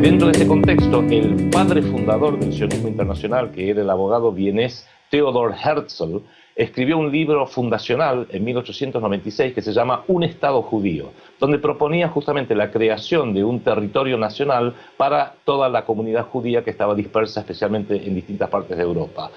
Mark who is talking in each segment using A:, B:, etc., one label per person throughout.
A: Dentro de ese contexto, el padre fundador del sionismo internacional, que era el abogado vienés Theodor Herzl, escribió un libro fundacional en 1896 que se llama Un Estado Judío, donde proponía justamente la creación de un territorio nacional para toda la comunidad judía que estaba dispersa especialmente en distintas partes de Europa.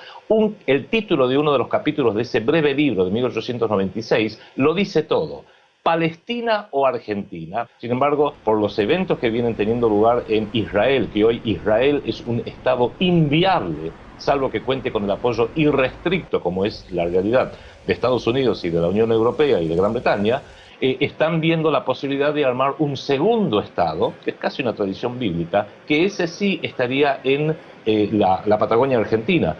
A: El título de uno de los capítulos de ese breve libro de 1896 lo dice todo. Palestina o Argentina. Sin embargo, por los eventos que vienen teniendo lugar en Israel, que hoy Israel es un estado inviable, salvo que cuente con el apoyo irrestricto, como es la realidad de Estados Unidos y de la Unión Europea y de Gran Bretaña, están viendo la posibilidad de armar un segundo estado, que es casi una tradición bíblica, que ese sí estaría en la Patagonia Argentina.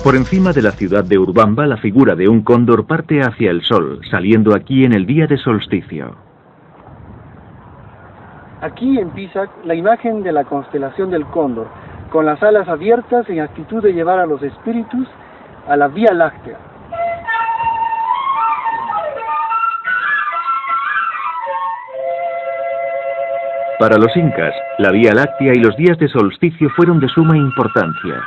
B: Por encima de la ciudad de Urubamba, la figura de un cóndor parte hacia el sol, saliendo aquí en el día de solsticio.
C: Aquí en Pisac, la imagen de la constelación del cóndor, con las alas abiertas en actitud de llevar a los espíritus a la Vía Láctea.
B: Para los incas, la Vía Láctea y los días de solsticio fueron de suma importancia.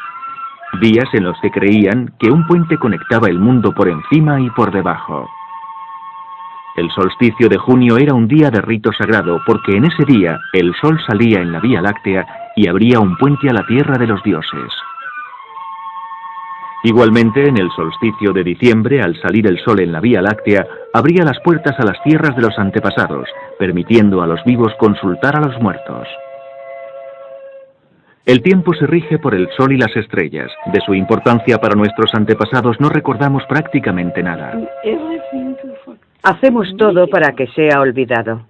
B: Días en los que creían que un puente conectaba el mundo por encima y por debajo. El solsticio de junio era un día de rito sagrado porque en ese día el sol salía en la Vía Láctea y abría un puente a la tierra de los dioses. Igualmente, en el solsticio de diciembre, al salir el sol en la Vía Láctea, abría las puertas a las tierras de los antepasados, permitiendo a los vivos consultar a los muertos. El tiempo se rige por el sol y las estrellas. De su importancia para nuestros antepasados no recordamos prácticamente nada.
D: Hacemos todo para que sea olvidado.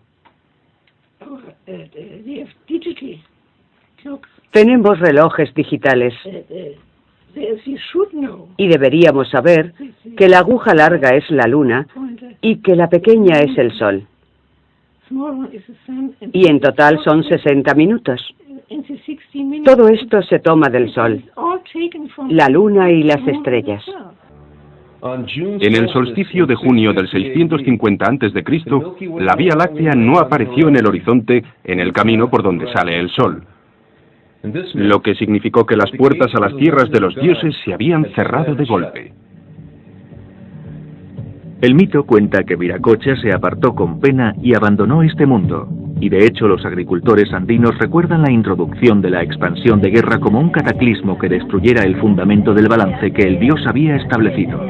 D: Tenemos relojes digitales. Y deberíamos saber que la aguja larga es la luna y que la pequeña es el sol. Y en total son 60 minutos. Todo esto se toma del Sol, la Luna y las estrellas.
E: En el solsticio de junio del 650 a.C., la Vía Láctea no apareció en el horizonte en el camino por donde sale el Sol, lo que significó que las puertas a las tierras de los dioses se habían cerrado de golpe.
B: El mito cuenta que Viracocha se apartó con pena y abandonó este mundo, y de hecho los agricultores andinos recuerdan la introducción de la expansión de guerra como un cataclismo que destruyera el fundamento del balance que el dios había establecido.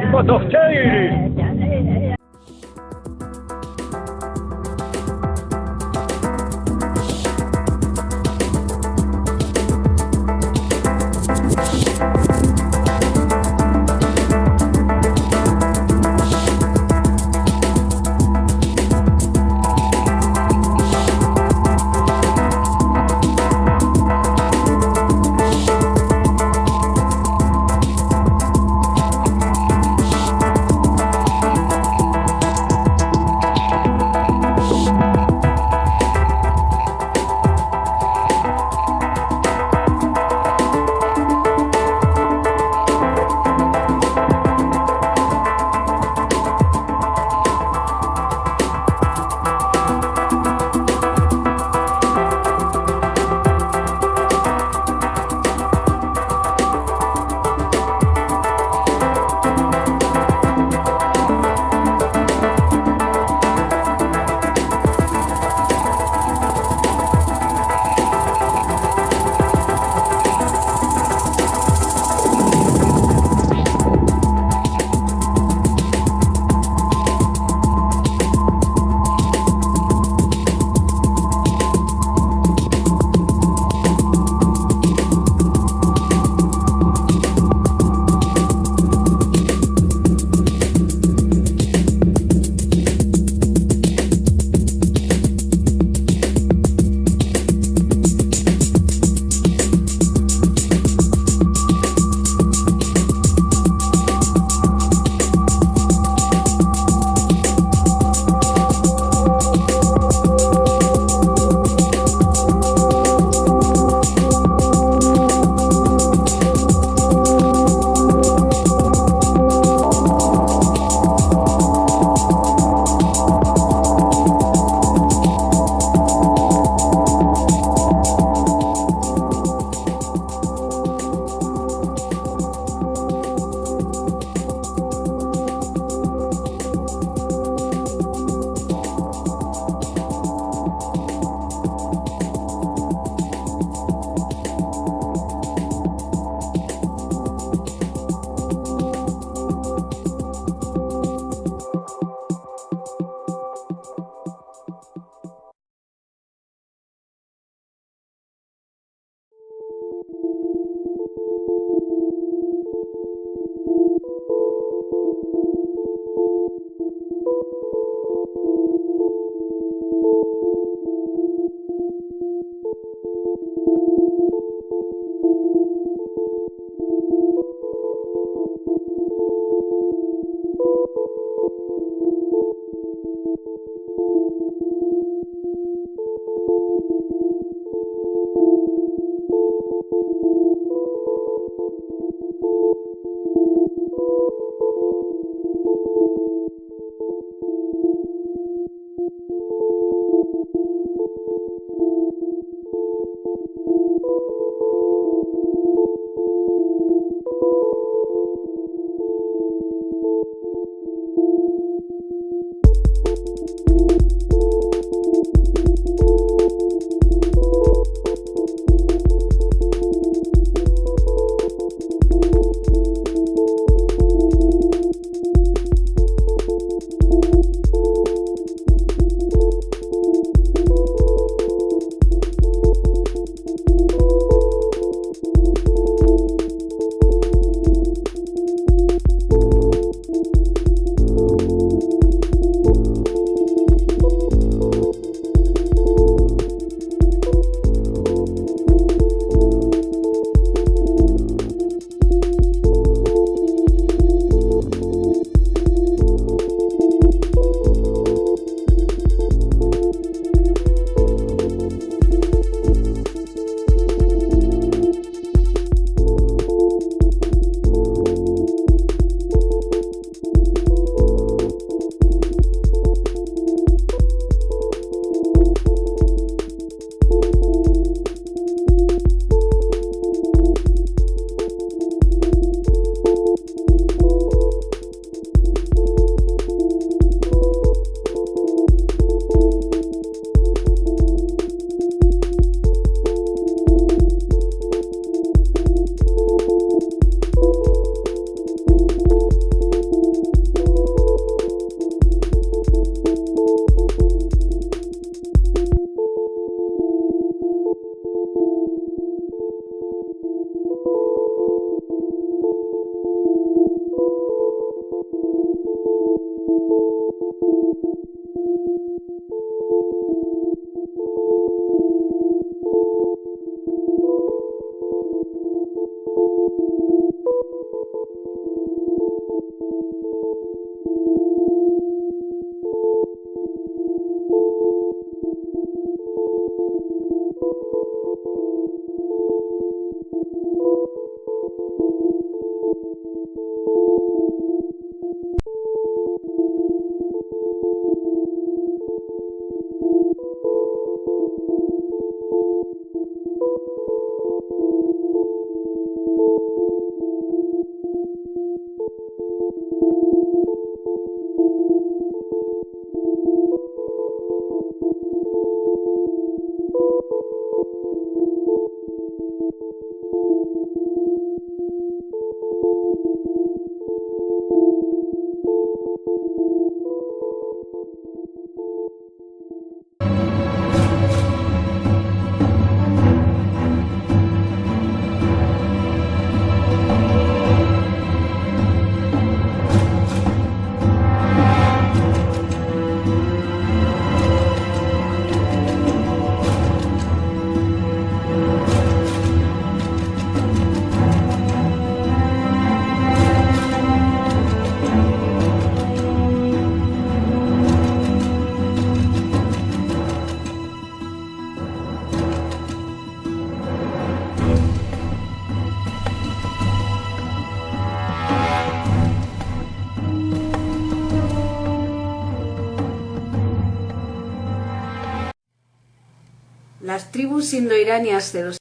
F: Las tribus indoiranias de los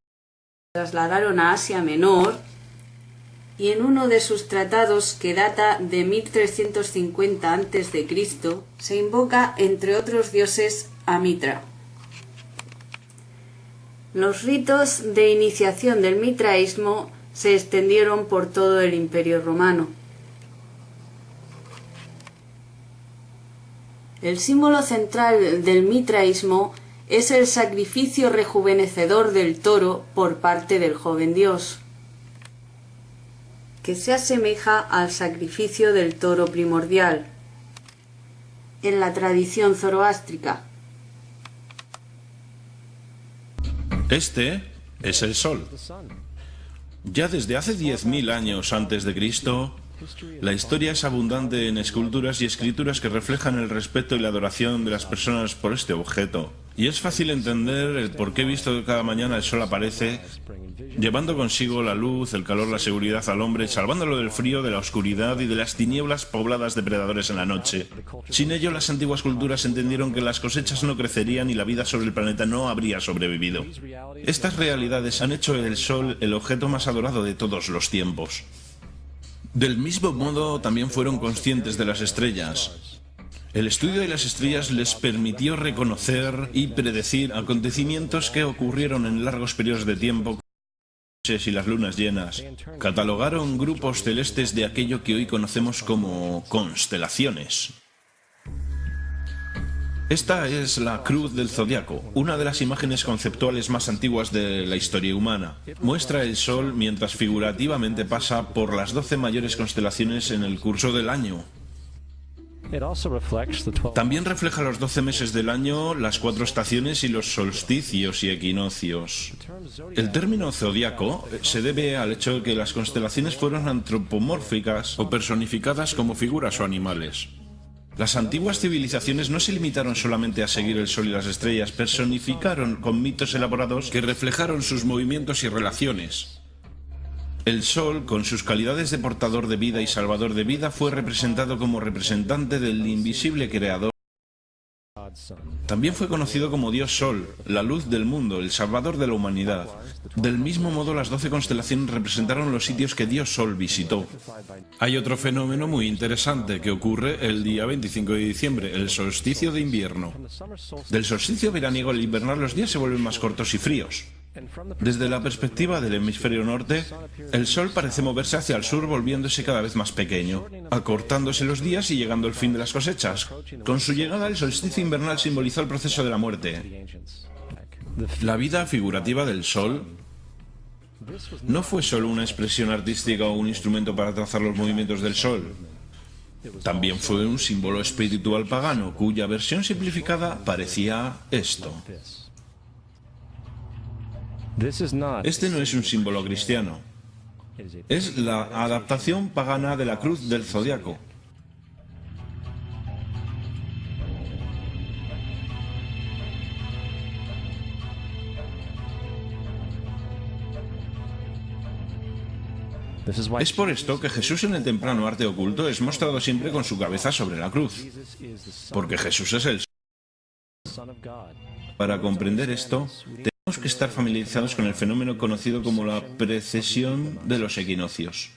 F: trasladaron a Asia Menor y en uno de sus tratados, que data de 1350 a.C., se invoca, entre otros dioses, a Mitra. Los ritos de iniciación del mitraísmo se extendieron por todo el Imperio Romano. El símbolo central del mitraísmo es el sacrificio rejuvenecedor del toro por parte del joven dios, que se asemeja al sacrificio del toro primordial en la tradición zoroástrica.
G: Este es el Sol. Ya desde hace 10.000 años antes de Cristo, la historia es abundante en esculturas y escrituras que reflejan el respeto y la adoración de las personas por este objeto. Y es fácil entender el por qué, visto que cada mañana el sol aparece, llevando consigo la luz, el calor, la seguridad al hombre, salvándolo del frío, de la oscuridad y de las tinieblas pobladas de predadores en la noche. Sin ello, las antiguas culturas entendieron que las cosechas no crecerían y la vida sobre el planeta no habría sobrevivido. Estas realidades han hecho del sol el objeto más adorado de todos los tiempos. Del mismo modo, también fueron conscientes de las estrellas. El estudio de las estrellas les permitió reconocer y predecir acontecimientos que ocurrieron en largos periodos de tiempo, como las noches y las lunas llenas. Catalogaron grupos celestes de aquello que hoy conocemos como constelaciones. Esta es la Cruz del Zodiaco, una de las imágenes conceptuales más antiguas de la historia humana. Muestra el Sol mientras figurativamente pasa por las 12 mayores constelaciones en el curso del año. También refleja los 12 meses del año, las 4 estaciones y los solsticios y equinoccios. El término zodiaco se debe al hecho de que las constelaciones fueron antropomórficas o personificadas como figuras o animales. Las antiguas civilizaciones no se limitaron solamente a seguir el sol y las estrellas, personificaron con mitos elaborados que reflejaron sus movimientos y relaciones. El sol, con sus calidades de portador de vida y salvador de vida, fue representado como representante del invisible creador. También fue conocido como Dios Sol, la luz del mundo, el salvador de la humanidad. Del mismo modo, las 12 constelaciones representaron los sitios que Dios Sol visitó. Hay otro fenómeno muy interesante que ocurre el día 25 de diciembre, el solsticio de invierno. Del solsticio veraniego al invernar, los días se vuelven más cortos y fríos. Desde la perspectiva del hemisferio norte, el Sol parece moverse hacia el sur, volviéndose cada vez más pequeño, acortándose los días y llegando el fin de las cosechas. Con su llegada, el solsticio invernal simbolizó el proceso de la muerte. La vida figurativa del Sol no fue solo una expresión artística o un instrumento para trazar los movimientos del Sol. También fue un símbolo espiritual pagano, cuya versión simplificada parecía esto. Este no es un símbolo cristiano. Es la adaptación pagana de la cruz del zodiaco. Es por esto que Jesús en el temprano arte oculto es mostrado siempre con su cabeza sobre la cruz, porque Jesús es el Sol. Para comprender esto, tenemos que estar familiarizados con el fenómeno conocido como la precesión de los equinoccios.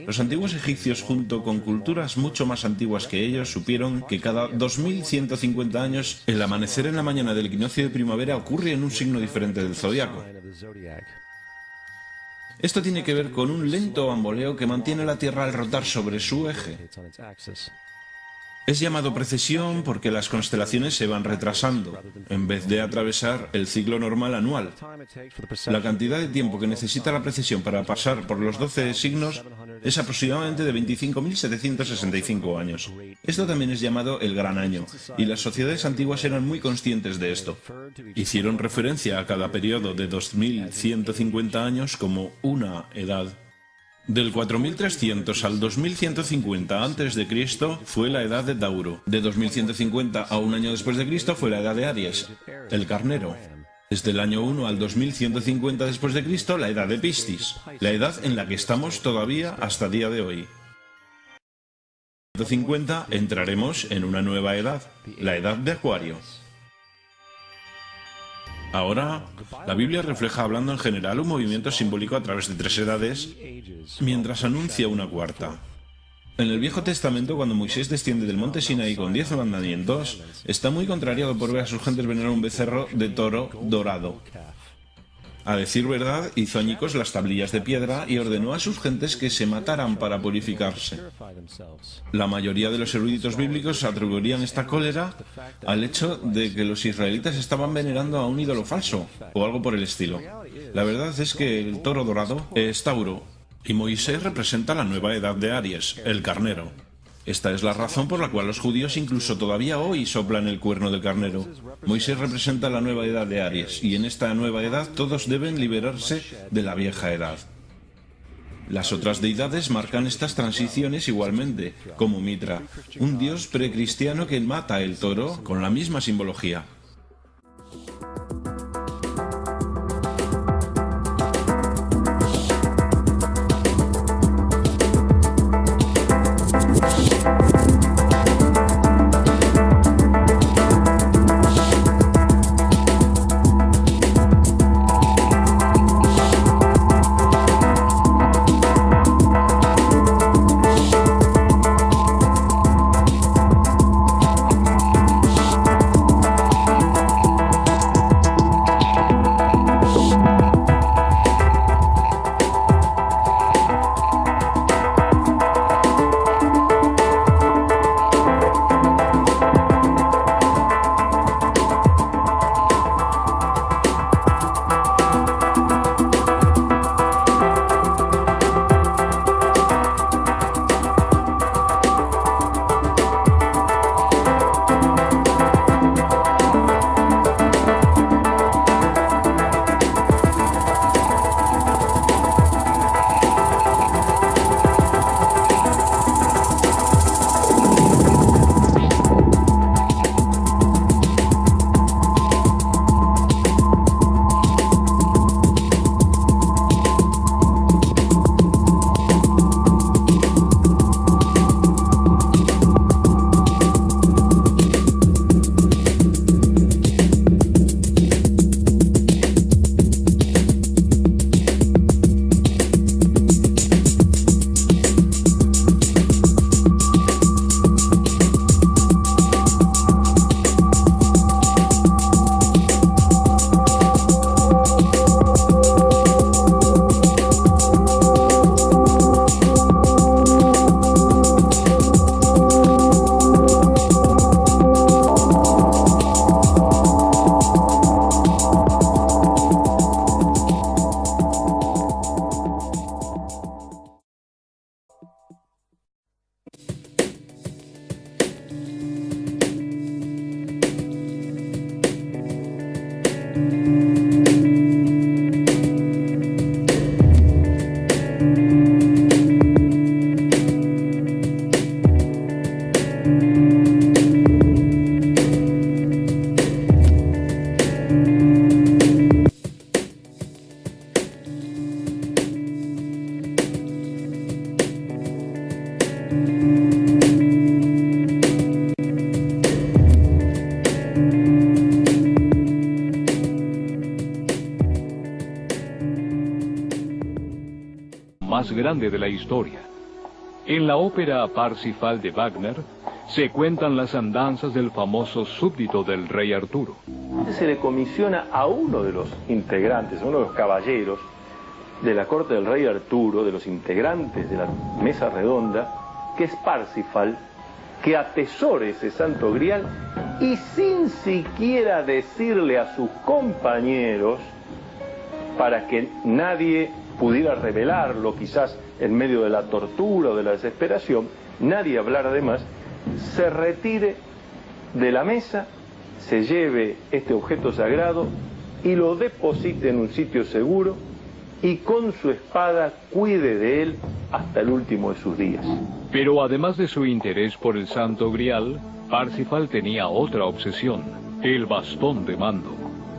G: Los antiguos egipcios, junto con culturas mucho más antiguas que ellos, supieron que cada 2150 años el amanecer en la mañana del equinoccio de primavera ocurre en un signo diferente del zodiaco. Esto tiene que ver con un lento bamboleo que mantiene la Tierra al rotar sobre su eje. Es llamado precesión porque las constelaciones se van retrasando, en vez de atravesar el ciclo normal anual. La cantidad de tiempo que necesita la precesión para pasar por los 12 signos es aproximadamente de 25.765 años. Esto también es llamado el Gran Año, y las sociedades antiguas eran muy conscientes de esto. Hicieron referencia a cada periodo de 2150 años como una edad. Del 4300 al 2150 a.C. fue la edad de Tauro. De 2150 a un año después de Cristo fue la edad de Aries, el carnero. Desde el año 1 al 2150 después de Cristo, la edad de Piscis, la edad en la que estamos todavía hasta día de hoy. En 150 entraremos en una nueva edad, la edad de Acuario. Ahora, la Biblia refleja, hablando en general, un movimiento simbólico a través de 3 edades, mientras anuncia una cuarta. En el Viejo Testamento, cuando Moisés desciende del monte Sinaí con 10 mandamientos, está muy contrariado por ver a sus gentes venerar un becerro de toro dorado. A decir verdad, hizo añicos las tablillas de piedra y ordenó a sus gentes que se mataran para purificarse. La mayoría de los eruditos bíblicos atribuirían esta cólera al hecho de que los israelitas estaban venerando a un ídolo falso, o algo por el estilo. La verdad es que el toro dorado es Tauro, y Moisés representa la nueva edad de Aries, el carnero. Esta es la razón por la cual los judíos incluso todavía hoy soplan el cuerno del carnero. Moisés representa la nueva edad de Aries, y en esta nueva edad todos deben liberarse de la vieja edad. Las otras deidades marcan estas transiciones igualmente, como Mitra, un dios precristiano que mata el toro con la misma simbología.
H: Más grande de la historia. En la ópera Parsifal de Wagner se cuentan las andanzas del famoso súbdito del rey Arturo.
I: Se le comisiona a uno de los integrantes, a uno de los caballeros de la corte del rey Arturo, de los integrantes de la mesa redonda, que es Parsifal, que atesore ese santo grial y sin siquiera decirle a sus compañeros, para que nadie pudiera revelarlo, quizás en medio de la tortura o de la desesperación, nadie hablara de más, se retire de la mesa, se lleve este objeto sagrado y lo deposite en un sitio seguro y con su espada cuide de él hasta el último de sus días.
H: Pero además de su interés por el Santo Grial, Parsifal tenía otra obsesión, el bastón de mando.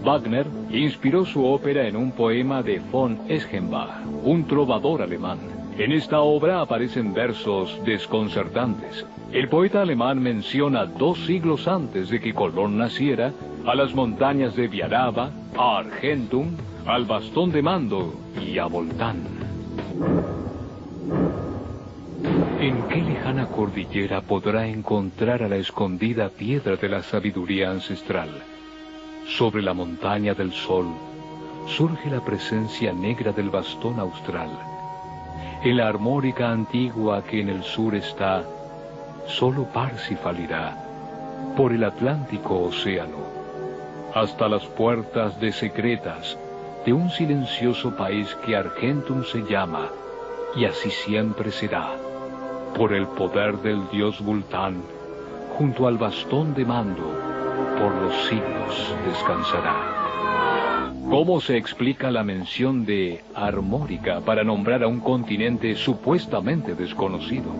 H: Wagner inspiró su ópera en un poema de von Eschenbach, un trovador alemán. En esta obra aparecen versos desconcertantes. El poeta alemán menciona 2 siglos antes de que Colón naciera a las montañas de Viaraba, a Argentum, al bastón de mando y a Voltán. ¿En qué lejana cordillera podrá encontrar a la escondida piedra de la sabiduría ancestral? Sobre la montaña del sol surge la presencia negra del bastón austral. En la armórica antigua que en el sur está, solo Parsifal irá por el Atlántico océano, hasta las puertas de secretas de un silencioso país que Argentum se llama, y así siempre será. Por el poder del dios Vultán, junto al bastón de mando, por los siglos descansará. ¿Cómo se explica la mención de Armórica para nombrar a un continente supuestamente desconocido?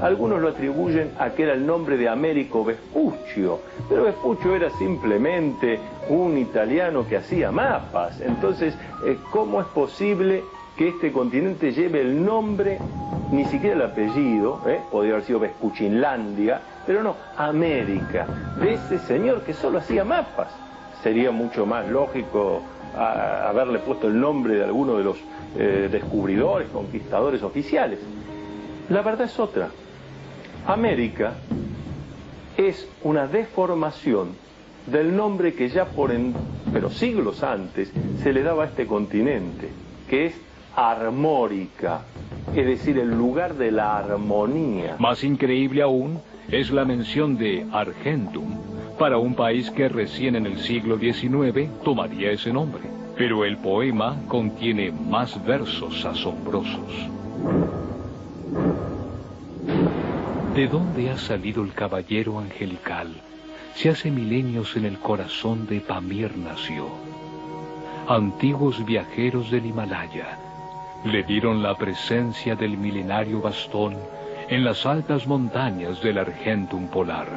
I: Algunos lo atribuyen a que era el nombre de Américo Vespuccio, pero Vespuccio era simplemente un italiano que hacía mapas. Entonces, ¿cómo es posible que este continente lleve el nombre, ni siquiera el apellido, podría haber sido Vespuccinlandia, pero no, América, de ese señor que solo hacía mapas? Sería mucho más lógico haberle puesto el nombre de alguno de los descubridores, conquistadores oficiales. La verdad es otra. América es una deformación del nombre que ya pero siglos antes se le daba a este continente, que es Armórica, es decir, el lugar de la armonía.
H: Más increíble aún es la mención de Argentum para un país que recién en el siglo XIX tomaría ese nombre. Pero el poema contiene más versos asombrosos. ¿De dónde ha salido el caballero angelical? Si hace milenios en el corazón de Pamir nació. Antiguos viajeros del Himalaya le dieron la presencia del milenario bastón en las altas montañas del Argentum polar.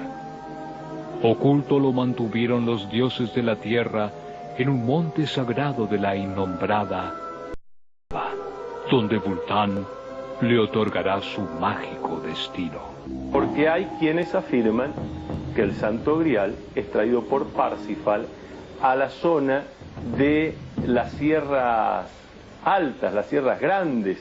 H: Oculto lo mantuvieron los dioses de la tierra en un monte sagrado de la innombrada, donde Vultán le otorgará su mágico destino.
I: Porque hay quienes afirman que el Santo Grial es traído por Parsifal a la zona de las sierras altas, las sierras grandes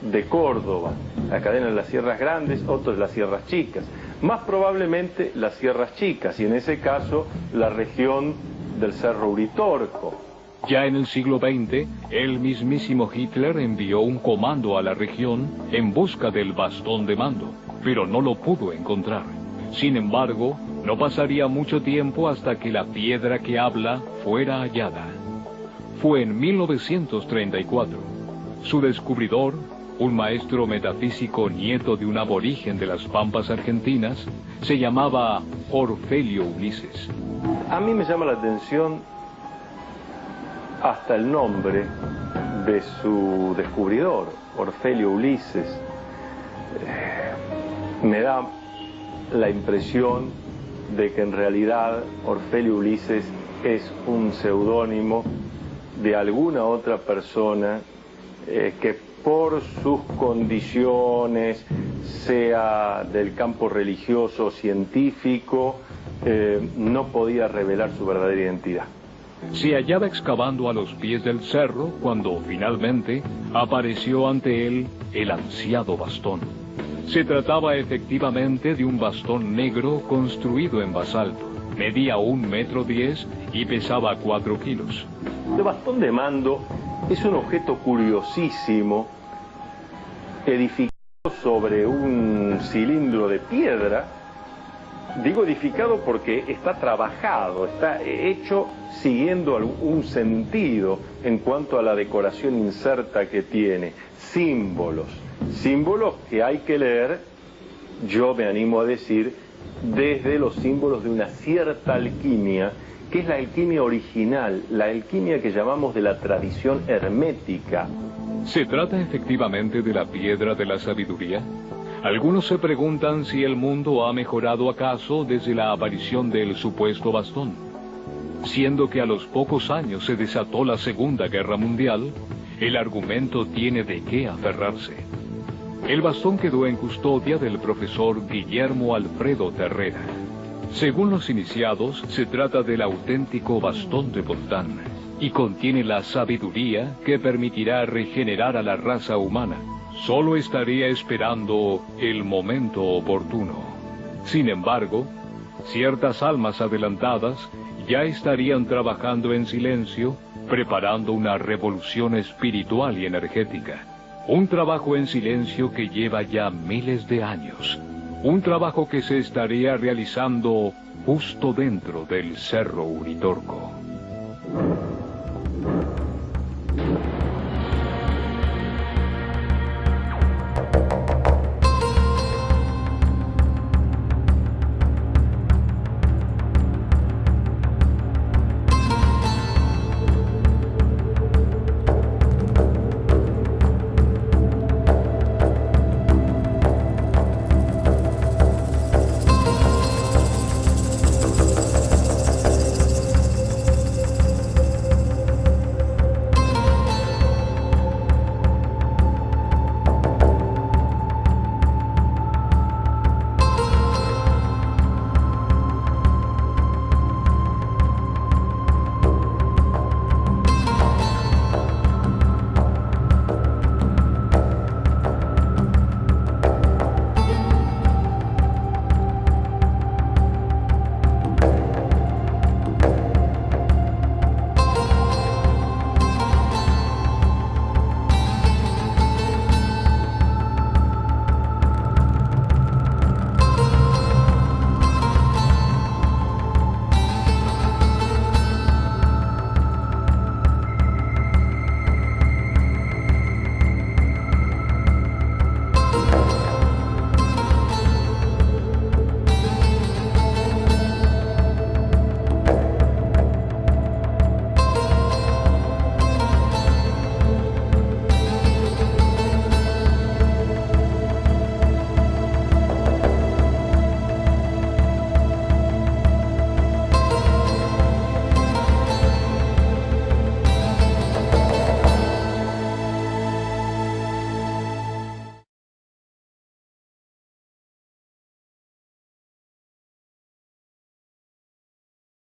I: de Córdoba, la cadena de las sierras grandes, otros las sierras chicas, más probablemente las sierras chicas, y en ese caso la región del Cerro Uritorco.
H: Ya en el siglo XX, el mismísimo Hitler envió un comando a la región en busca del bastón de mando, pero no lo pudo encontrar. Sin embargo, no pasaría mucho tiempo hasta que la piedra que habla fuera hallada. Fue en 1934. Su descubridor, un maestro metafísico nieto de un aborigen de las Pampas argentinas, se llamaba Orfelio Ulises.
I: A mí me llama la atención hasta el nombre de su descubridor, Orfelio Ulises. Me da la impresión de que en realidad Orfelio Ulises es un seudónimo de alguna otra persona que por sus condiciones, sea del campo religioso o científico, no podía revelar su verdadera identidad.
H: Se hallaba excavando a los pies del cerro cuando finalmente apareció ante él el ansiado bastón. Se trataba efectivamente de un bastón negro construido en basalto. Medía 1,10 metros y pesaba 4 kilos.
I: El bastón de mando es un objeto curiosísimo, edificado sobre un cilindro de piedra. Digo edificado porque está trabajado, está hecho siguiendo algún sentido en cuanto a la decoración inserta que tiene. Símbolos que hay que leer, yo me animo a decir, desde los símbolos de una cierta alquimia, que es la alquimia original, la alquimia que llamamos de la tradición hermética.
H: ¿Se trata efectivamente de la piedra de la sabiduría? Algunos se preguntan si el mundo ha mejorado acaso desde la aparición del supuesto bastón. Siendo que a los pocos años se desató la Segunda Guerra Mundial, el argumento tiene de qué aferrarse. El bastón quedó en custodia del profesor Guillermo Alfredo Terrera. Según los iniciados, se trata del auténtico bastón de Voltán y contiene la sabiduría que permitirá regenerar a la raza humana. Solo estaría esperando el momento oportuno. Sin embargo, ciertas almas adelantadas ya estarían trabajando en silencio, preparando una revolución espiritual y energética. Un trabajo en silencio que lleva ya miles de años. Un trabajo que se estaría realizando justo dentro del Cerro Uritorco.